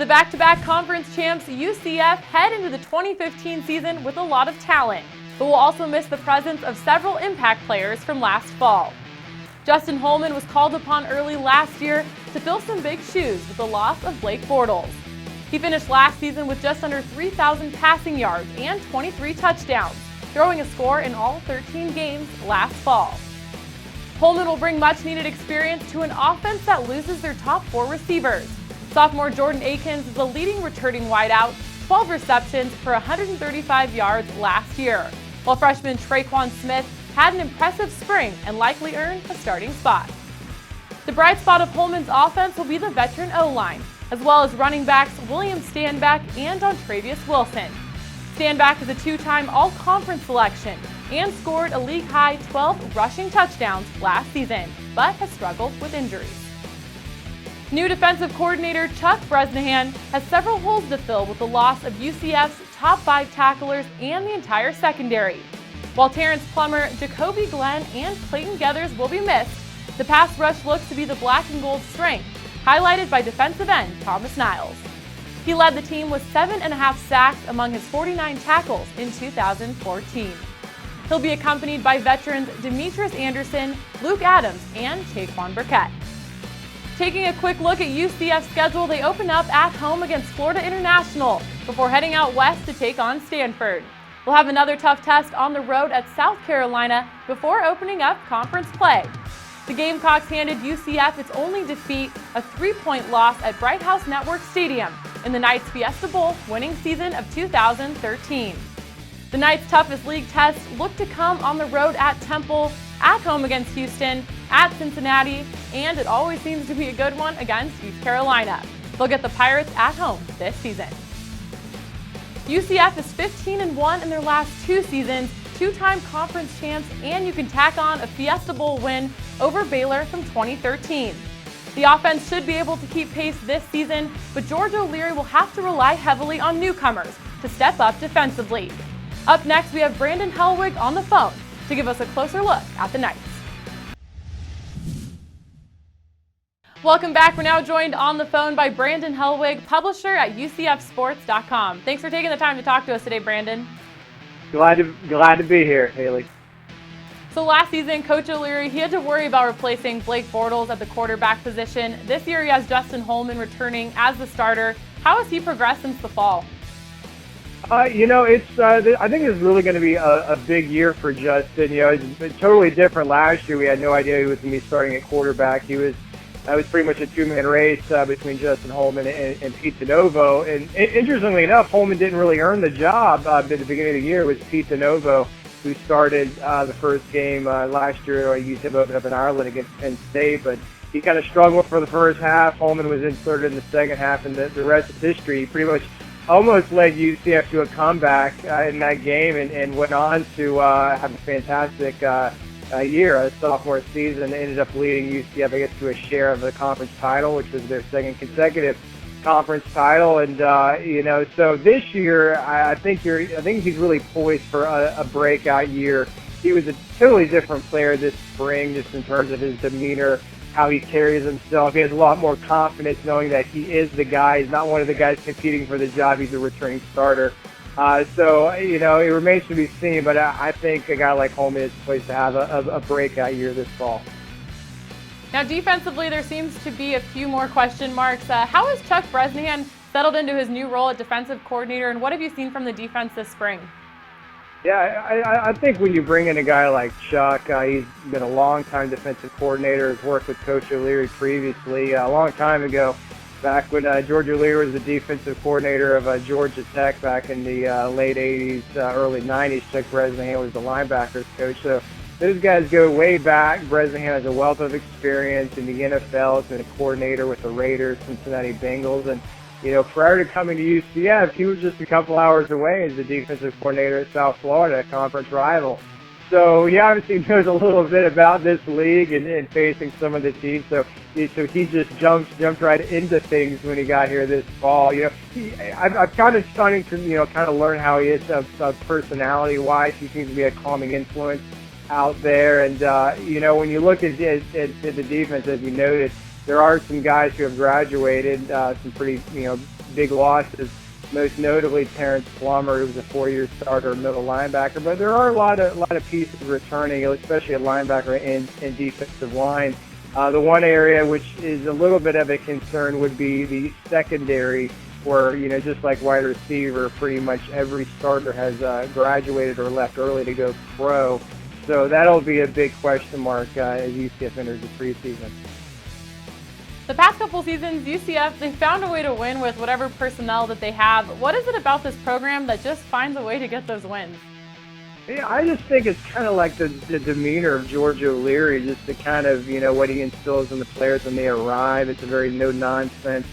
The back-to-back conference champs UCF head into the 2015 season with a lot of talent, but will also miss the presence of several impact players from last fall. Justin Holman was called upon early last year to fill some big shoes with the loss of Blake Bortles. He finished last season with just under 3,000 passing yards and 23 touchdowns, throwing a score in all 13 games last fall. Holman will bring much-needed experience to an offense that loses their top 4 receivers. Sophomore Jordan Akins is the leading returning wideout, 12 receptions for 135 yards last year, while freshman Traquan Smith had an impressive spring and likely earned a starting spot. The bright spot of Holman's offense will be the veteran O-line, as well as running backs William Stanback and Dontravius Wilson. Stanback is a 2-time All-Conference selection and scored a league-high 12 rushing touchdowns last season, but has struggled with injuries. New defensive coordinator Chuck Bresnahan has several holes to fill with the loss of UCF's top 5 tacklers and the entire secondary. While Terrence Plummer, Jacoby Glenn, and Clayton Geathers will be missed, the pass rush looks to be the black and gold strength, highlighted by defensive end Thomas Niles. He led the team with 7.5 sacks among his 49 tackles in 2014. He'll be accompanied by veterans Demetrius Anderson, Luke Adams, and Taquan Burkett. Taking a quick look at UCF's schedule, they open up at home against Florida International before heading out west to take on Stanford. We'll have another tough test on the road at South Carolina before opening up conference play. The Gamecocks handed UCF its only defeat, a 3-point loss at Bright House Network Stadium in the Knights Fiesta Bowl winning season of 2013. The Knights' toughest league tests look to come on the road at Temple, at home against Houston, at Cincinnati, and it always seems to be a good one against East Carolina. They'll get the Pirates at home this season. UCF is 15-1 in their last 2 seasons, 2-time conference champs, and you can tack on a Fiesta Bowl win over Baylor from 2013. The offense should be able to keep pace this season, but George O'Leary will have to rely heavily on newcomers to step up defensively. Up next, we have Brandon Helwig on the phone to give us a closer look at the Knights. Welcome back. We're now joined on the phone by Brandon Helwig, publisher at UCFsports.com. Thanks for taking the time to talk to us today, Brandon. Glad to be here, Haley. So last season, Coach O'Leary, he had to worry about replacing Blake Bortles at the quarterback position. This year, he has Justin Holman returning as the starter. How has he progressed since the fall? I think it's really going to be a big year for Justin. It's totally different last year. We had no idea he was going to be starting at quarterback. It was pretty much a 2-man race between Justin Holman and Pete DeNovo. And interestingly enough, Holman didn't really earn the job at the beginning of the year. It was Pete DeNovo who started the first game last year. UCF opened up in Ireland against Penn State, but he kind of struggled for the first half. Holman was inserted in the second half, and the rest is history. He pretty much almost led UCF to a comeback in that game and went on to have a fantastic year, a sophomore season. They ended up leading UCF, I guess, to a share of the conference title, which was their second consecutive conference title. And so this year, I think he's really poised for a breakout year. He was a totally different player this spring, just in terms of his demeanor, how he carries himself. He has a lot more confidence knowing that he is the guy. He's not one of the guys competing for the job. He's a returning starter. It remains to be seen, but I think a guy like Holman is poised to have a breakout year this fall. Now, defensively, there seems to be a few more question marks. How has Chuck Bresnahan settled into his new role at defensive coordinator, and what have you seen from the defense this spring? Yeah, I think when you bring in a guy like Chuck, he's been a long-time defensive coordinator, has worked with Coach O'Leary previously, a long time ago, back when George O'Leary was the defensive coordinator of Georgia Tech back in the late 80s, early 90s. Chuck Bresnahan was the linebackers coach. So those guys go way back. Bresnahan has a wealth of experience in the NFL. He's been a coordinator with the Raiders, Cincinnati Bengals, and prior to coming to UCF, he was just a couple hours away as the defensive coordinator at South Florida, a conference rival. So he obviously knows a little bit about this league and facing some of the teams. So he just jumped right into things when he got here this fall. I'm kind of starting to kind of learn how he is personality-wise. He seems to be a calming influence out there. And when you look at the defense, as you noted, there are some guys who have graduated, some pretty big losses, most notably Terrence Plummer, who was a 4-year starter, middle linebacker. But there are a lot of pieces returning, especially at linebacker and defensive line. The one area which is a little bit of a concern would be the secondary, where, just like wide receiver, pretty much every starter has graduated or left early to go pro. So that'll be a big question mark as UCF enters the preseason. The past couple seasons, UCF, they found a way to win with whatever personnel that they have. What is it about this program that just finds a way to get those wins? Yeah, I just think it's kind of like the demeanor of George O'Leary, just the kind of, what he instills in the players when they arrive. It's a very no-nonsense,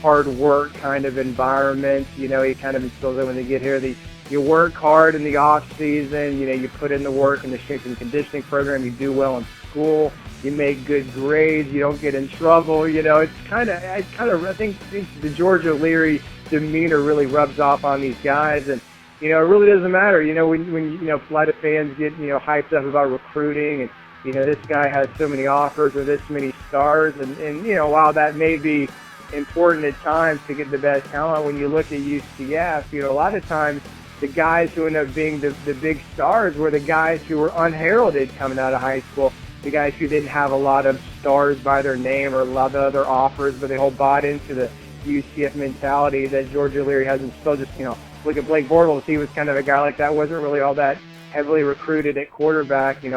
hard work kind of environment. He kind of instills it when they get here. You work hard in the off season. You put in the work in the strength and conditioning program. You do well in school. You make good grades. You don't get in trouble. I think the George O'Leary demeanor really rubs off on these guys, and it really doesn't matter. When a lot of fans get hyped up about recruiting, and this guy has so many offers or this many stars, and while that may be important at times to get the best talent, when you look at UCF, a lot of times the guys who end up being the big stars were the guys who were unheralded coming out of high school, the guys who didn't have a lot of stars by their name or a lot of other offers, but they all bought into the UCF mentality that George O'Leary has instilled. Just, look at Blake Bortles. He was kind of a guy like that, wasn't really all that heavily recruited at quarterback. Went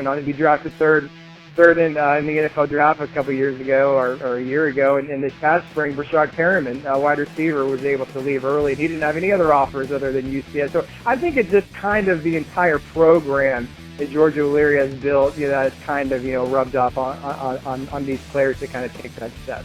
on to be drafted third in the NFL draft a couple years ago or a year ago. And this past spring, Brashad Perriman, a wide receiver, was able to leave early. And he didn't have any other offers other than UCF. So I think it's just kind of the entire program that George O'Leary has built, that is kind of, rubbed off on these players to kind of take that step.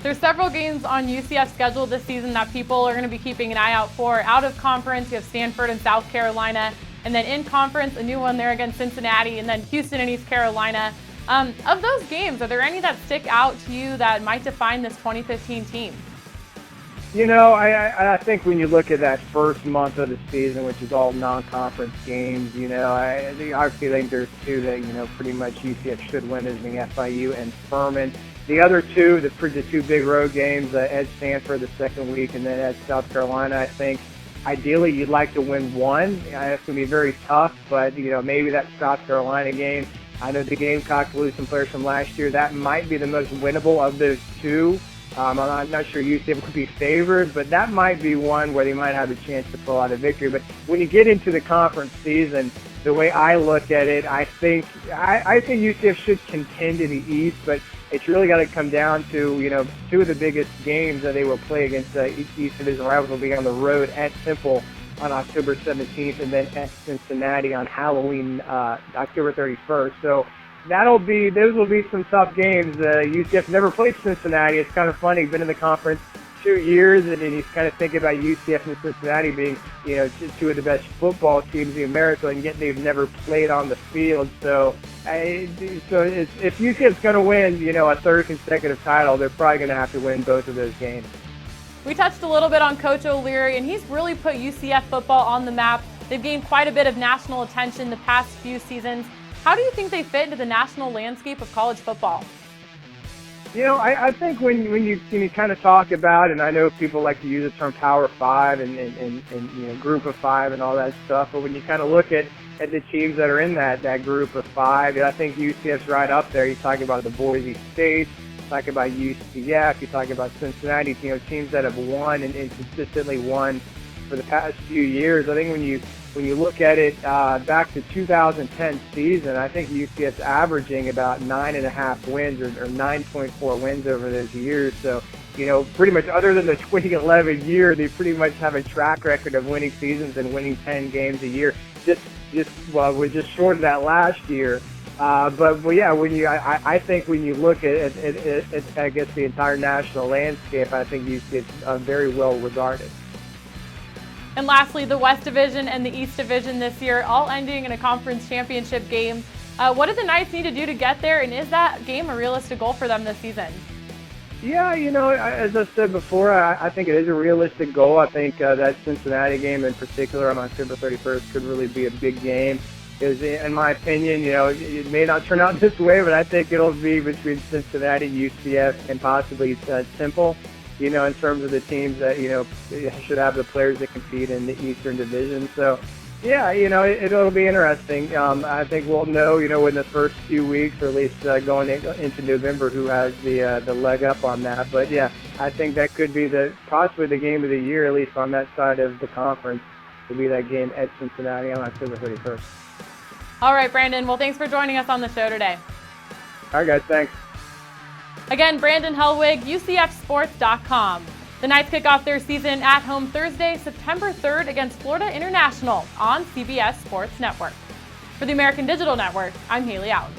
There's several games on UCF's schedule this season that people are going to be keeping an eye out for. Out of conference, you have Stanford and South Carolina. And then in conference, a new one there against Cincinnati, and then Houston and East Carolina. Of those games, are there any that stick out to you that might define this 2015 team? I think when you look at that first month of the season, which is all non-conference games, I obviously think there's two that, pretty much UCF should win, as being FIU and Furman. The other two, the two big road games, at Stanford the second week and then at South Carolina, I think ideally you'd like to win one. It's going to be very tough, but, maybe that South Carolina game, I know the Gamecocks lose some players from last year. That might be the most winnable of those two. I'm not sure UCF would be favored, but that might be one where they might have a chance to pull out a victory. But when you get into the conference season, the way I look at it, I think UCF should contend in the East, but it's really got to come down to, two of the biggest games that they will play against East Division rivals will be on the road at Temple on October 17th and then at Cincinnati on Halloween, October 31st. So those will be some tough games. UCF never played Cincinnati. It's kind of funny. Been in the conference 2 years, and then you kind of think about UCF and Cincinnati being, two of the best football teams in America, and yet they've never played on the field. So if UCF's going to win, a third consecutive title, they're probably going to have to win both of those games. We touched a little bit on Coach O'Leary, and he's really put UCF football on the map. They've gained quite a bit of national attention the past few seasons. How do you think they fit into the national landscape of college football? I think when you kind of talk about, and I know people like to use the term Power Five and Group of Five and all that stuff, but when you kind of look at the teams that are in that Group of Five, I think UCF's right up there. You talk about the Boise State, you talk about UCF, you talk about Cincinnati, teams that have won and consistently won for the past few years. I think when you look at it back to 2010 season, I think UCF's averaging about 9.5 wins or 9.4 wins over those years. So, pretty much other than the 2011 year, they pretty much have a track record of winning seasons and winning 10 games a year. We're just short of that last year. But yeah, I think when you look at I guess the entire national landscape, I think UCF's very well regarded. And lastly, the West Division and the East Division this year, all ending in a conference championship game. What do the Knights need to do to get there, and is that game a realistic goal for them this season? Yeah, as I said before, I think it is a realistic goal. I think that Cincinnati game in particular on October 31st could really be a big game. In my opinion, it may not turn out this way, but I think it'll be between Cincinnati, UCF, and possibly Temple. in terms of the teams that, should have the players that compete in the Eastern Division. So, yeah, it'll be interesting. I think we'll know, in the first few weeks, or at least going into November, who has the leg up on that. But, yeah, I think that could be possibly the game of the year, at least on that side of the conference, to be that game at Cincinnati on October 31st. All right, Brandon. Well, thanks for joining us on the show today. All right, guys. Thanks. Again, Brandon Helwig, UCFsports.com. The Knights kick off their season at home Thursday, September 3rd against Florida International on CBS Sports Network. For the American Digital Network, I'm Haley Out.